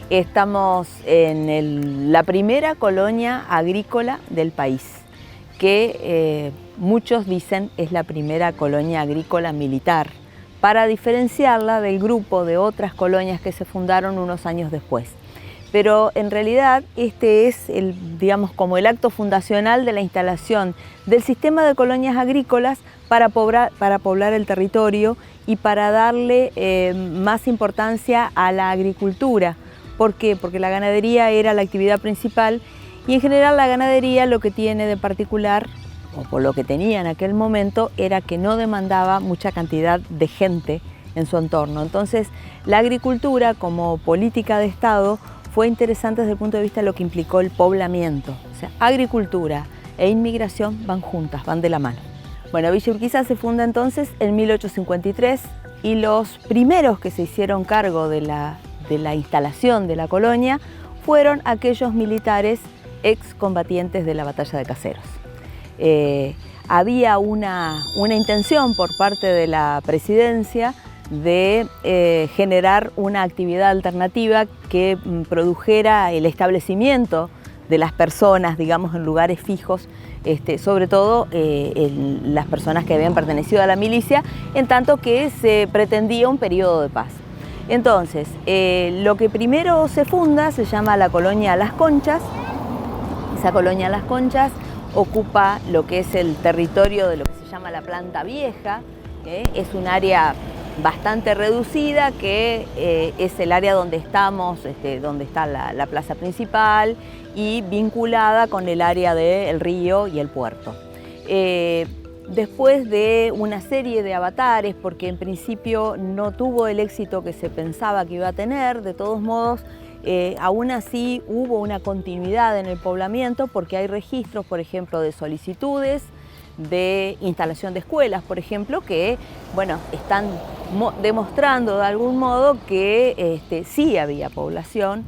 Estamos en la primera colonia agrícola del país, que muchos dicen es la primera colonia agrícola militar, para diferenciarla del grupo de otras colonias que se fundaron unos años después. Pero en realidad este es digamos, como el acto fundacional de la instalación del sistema de colonias agrícolas para poblar el territorio y para darle más importancia a la agricultura. ¿Por qué? Porque la ganadería era la actividad principal y en general la ganadería lo que tiene de particular, o por lo que tenía en aquel momento, era que no demandaba mucha cantidad de gente en su entorno. Entonces la agricultura como política de Estado fue interesante desde el punto de vista de lo que implicó el poblamiento. O sea, agricultura e inmigración van juntas, van de la mano. Bueno, Villa Urquiza se funda entonces en 1853 y los primeros que se hicieron cargo de la instalación de la colonia fueron aquellos militares excombatientes de la batalla de Caseros. Había una intención por parte de la presidencia de generar una actividad alternativa que produjera el establecimiento de las personas, digamos, en lugares fijos, sobre todo las personas que habían pertenecido a la milicia, en tanto que se pretendía un periodo de paz. Entonces, lo que primero se funda se llama la colonia Las Conchas. Esa colonia Las Conchas ocupa lo que es el territorio de lo que se llama la Planta Vieja, es un área bastante reducida, que es el área donde estamos, donde está la plaza principal y vinculada con el área del río y el puerto. Después de una serie de avatares, porque en principio no tuvo el éxito que se pensaba que iba a tener, de todos modos, aún así hubo una continuidad en el poblamiento porque hay registros, por ejemplo, de solicitudes, de instalación de escuelas, por ejemplo, que bueno, están demostrando de algún modo que sí había población,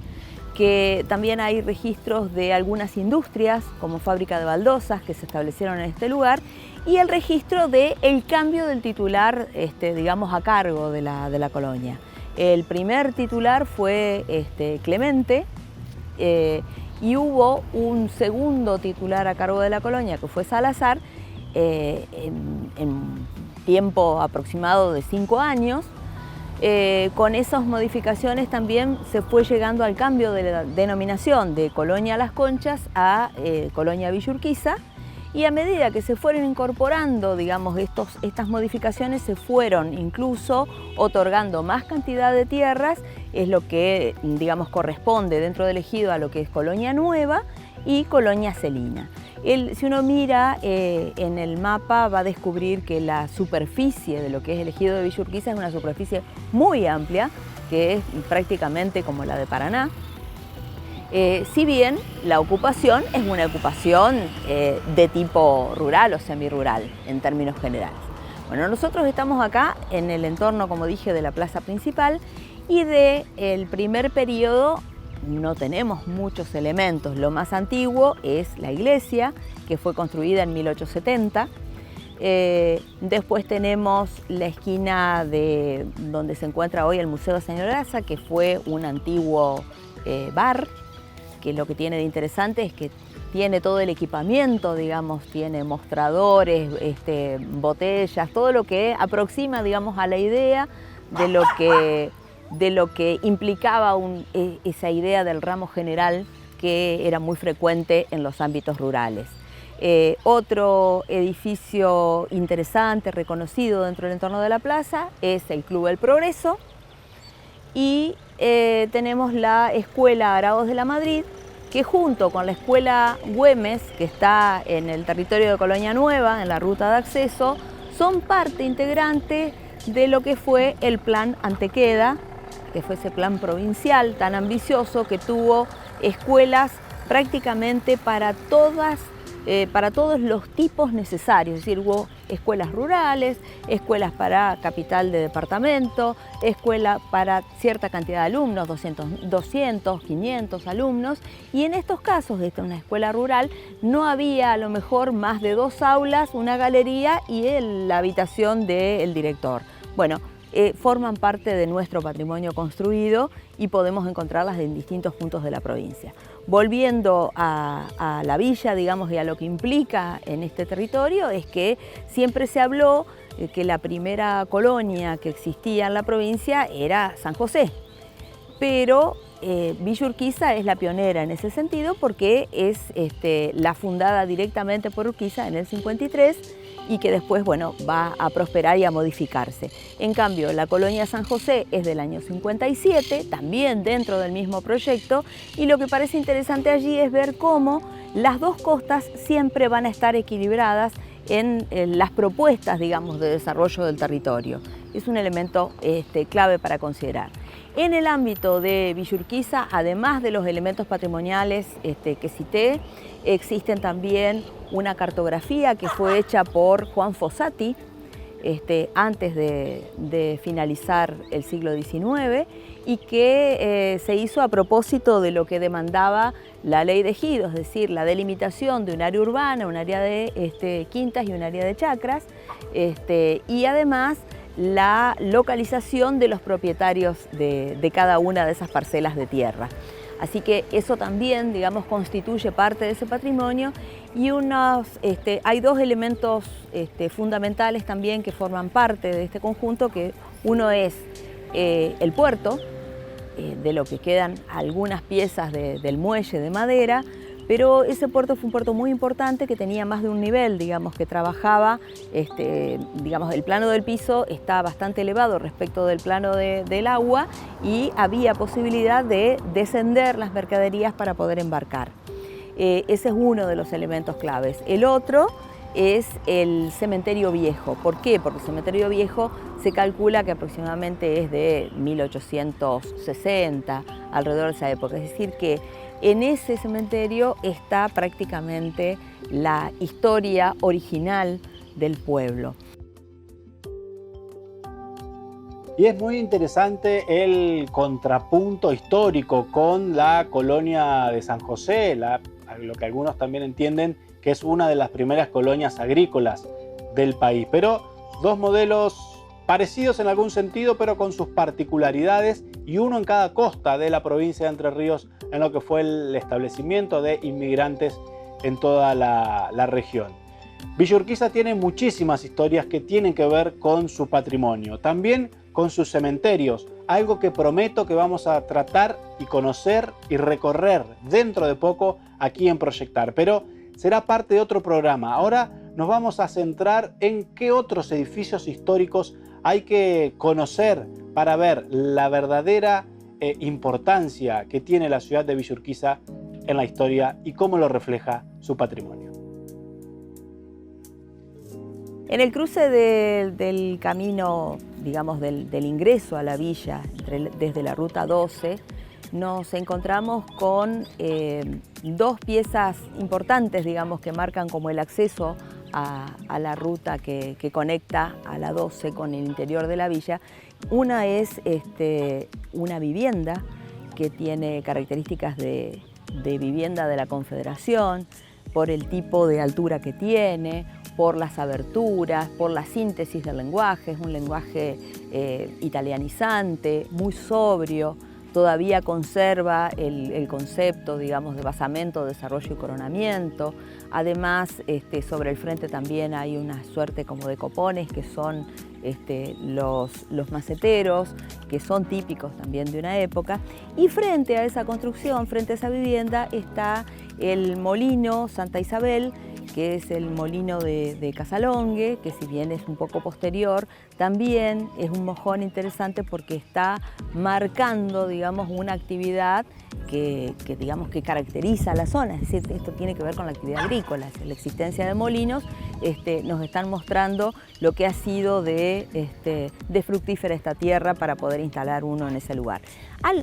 que también hay registros de algunas industrias, como fábrica de baldosas, que se establecieron en este lugar, y el registro del cambio del titular, digamos, a cargo de la colonia. El primer titular fue Clemente, y hubo un segundo titular a cargo de la colonia, que fue Salazar, en tiempo aproximado de 5 años. Con esas modificaciones también se fue llegando al cambio de la denominación de Colonia Las Conchas a Colonia Villa Urquiza, y a medida que se fueron incorporando, digamos, estas modificaciones, se fueron incluso otorgando más cantidad de tierras, es lo que, digamos, corresponde dentro del ejido a lo que es Colonia Nueva y Colonia Celina. Si uno mira en el mapa, va a descubrir que la superficie de lo que es el ejido de Villa Urquiza es una superficie muy amplia, que es prácticamente como la de Paraná. Si bien la ocupación es una ocupación de tipo rural o semirural en términos generales. Bueno, nosotros estamos acá en el entorno, como dije, de la plaza principal, y del primer periodo no tenemos muchos elementos. Lo más antiguo es la iglesia, que fue construida en 1870. Después tenemos la esquina de donde se encuentra hoy el Museo de Señoraza, que fue un antiguo bar, que lo que tiene de interesante es que tiene todo el equipamiento, digamos, tiene mostradores, botellas, todo lo que aproxima, digamos, a la idea de lo que implicaba esa idea del ramo general, que era muy frecuente en los ámbitos rurales. Otro edificio interesante, reconocido dentro del entorno de la plaza, es el Club del Progreso, y tenemos la Escuela Araos de la Madrid, que junto con la Escuela Güemes, que está en el territorio de Colonia Nueva, en la ruta de acceso, son parte integrante de lo que fue el Plan Antequera, que fue ese plan provincial tan ambicioso que tuvo escuelas prácticamente para todos los tipos necesarios. Es decir, hubo escuelas rurales, escuelas para capital de departamento, escuela para cierta cantidad de alumnos, 200, 500 alumnos, y en estos casos, de una escuela rural, no había a lo mejor más de 2 aulas, una galería y la habitación del director. Bueno, forman parte de nuestro patrimonio construido y podemos encontrarlas en distintos puntos de la provincia. Volviendo a la villa, digamos, y a lo que implica en este territorio, es que siempre se habló que la primera colonia que existía en la provincia era San José, pero Villa Urquiza es la pionera en ese sentido porque es la fundada directamente por Urquiza en el 53 y que después, bueno, va a prosperar y a modificarse. En cambio, la colonia San José es del año 57, también dentro del mismo proyecto, y lo que parece interesante allí es ver cómo las dos costas siempre van a estar equilibradas en las propuestas, digamos, de desarrollo del territorio. Es un elemento clave para considerar. En el ámbito de Villa Urquiza, además de los elementos patrimoniales que cité, existen también una cartografía que fue hecha por Juan Fossati antes de finalizar el siglo XIX y que se hizo a propósito de lo que demandaba la ley de ejidos, es decir, la delimitación de un área urbana, un área de quintas y un área de chacras, y además la localización de los propietarios de cada una de esas parcelas de tierra. Así que eso también, digamos, constituye parte de ese patrimonio y hay dos elementos fundamentales también que forman parte de este conjunto, que uno es el puerto, de lo que quedan algunas piezas del muelle de madera, pero ese puerto fue un puerto muy importante que tenía más de un nivel, digamos, que trabajaba, digamos, el plano del piso está bastante elevado respecto del plano del agua y había posibilidad de descender las mercaderías para poder embarcar. Ese es uno de los elementos claves. El otro es el cementerio viejo. ¿Por qué? Porque el cementerio viejo se calcula que aproximadamente es de 1860, alrededor de esa época. Es decir, que en ese cementerio está prácticamente la historia original del pueblo. Y es muy interesante el contrapunto histórico con la colonia de San José, lo que algunos también entienden que es una de las primeras colonias agrícolas del país. Pero dos modelos parecidos en algún sentido, pero con sus particularidades, y uno en cada costa de la provincia de Entre Ríos en lo que fue el establecimiento de inmigrantes en toda la región. Villa Urquiza tiene muchísimas historias que tienen que ver con su patrimonio, también con sus cementerios, algo que prometo que vamos a tratar y conocer y recorrer dentro de poco aquí en Proyectar, pero será parte de otro programa. Ahora nos vamos a centrar en qué otros edificios históricos hay que conocer para ver la verdadera importancia que tiene la ciudad de Villa Urquiza en la historia y cómo lo refleja su patrimonio. En el cruce del camino, digamos, del ingreso a la villa, desde la ruta 12, nos encontramos con dos piezas importantes, digamos, que marcan como el acceso a la ruta que conecta a la 12 con el interior de la villa. Una es una vivienda que tiene características de vivienda de la Confederación, por el tipo de altura que tiene, por las aberturas, por la síntesis del lenguaje. Es un lenguaje italianizante, muy sobrio, todavía conserva el concepto, digamos, de basamento, desarrollo y coronamiento. Además, sobre el frente también hay una suerte como de copones que son los maceteros, que son típicos también de una época. Y frente a esa construcción, frente a esa vivienda, está el molino Santa Isabel, que es el molino de Casalongue, que si bien es un poco posterior, también es un mojón interesante porque está marcando, digamos, una actividad que caracteriza a la zona. Es decir, esto tiene que ver con la actividad agrícola. La existencia de molinos nos están mostrando lo que ha sido de fructífera esta tierra para poder instalar uno en ese lugar.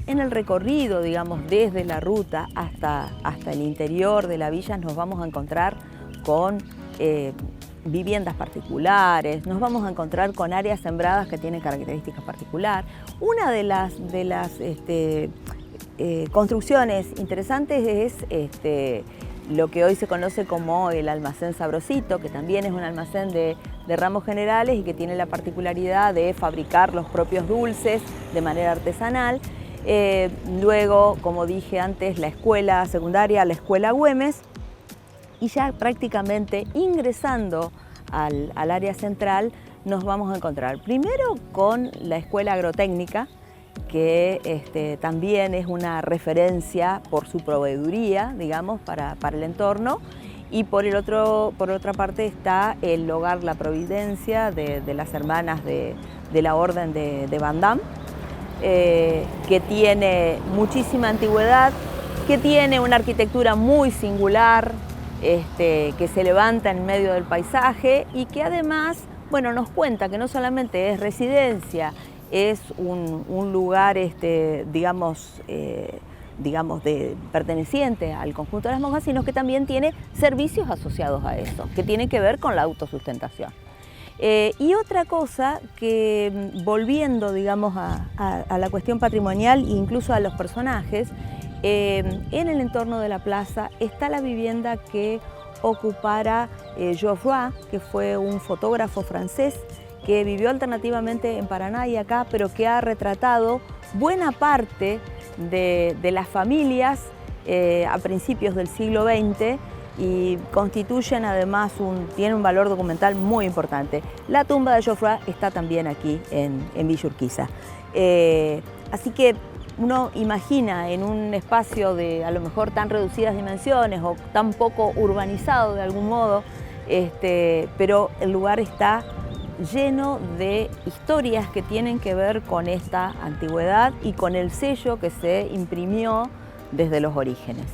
En el recorrido, digamos, desde la ruta hasta el interior de la villa, nos vamos a encontrar con viviendas particulares, nos vamos a encontrar con áreas sembradas que tienen características particulares. Una de las construcciones interesantes es lo que hoy se conoce como el almacén Sabrosito, que también es un almacén de de Ramos Generales y que tiene la particularidad de fabricar los propios dulces de manera artesanal. Luego, como dije antes, la escuela secundaria, la escuela Güemes, y ya prácticamente ingresando al área central nos vamos a encontrar primero con la escuela agrotécnica, que también es una referencia por su proveeduría, digamos, para el entorno. Y por otra parte está el hogar La Providencia de las hermanas de la Orden de Bandam, que tiene muchísima antigüedad, que tiene una arquitectura muy singular, que se levanta en medio del paisaje y que además, bueno, nos cuenta que no solamente es residencia, es un lugar, digamos, perteneciente al conjunto de las monjas, sino que también tiene servicios asociados a eso, que tienen que ver con la autosustentación. Y otra cosa que, volviendo, digamos, a la cuestión patrimonial e incluso a los personajes, en el entorno de la plaza está la vivienda que ocupara Geoffroy, que fue un fotógrafo francés que vivió alternativamente en Paraná y acá, pero que ha retratado buena parte de las familias a principios del siglo XX y constituyen además tienen un valor documental muy importante. La tumba de Geoffroy está también aquí en Villa Urquiza. Así que uno imagina en un espacio de a lo mejor tan reducidas dimensiones o tan poco urbanizado de algún modo, pero el lugar está lleno de historias que tienen que ver con esta antigüedad y con el sello que se imprimió desde los orígenes.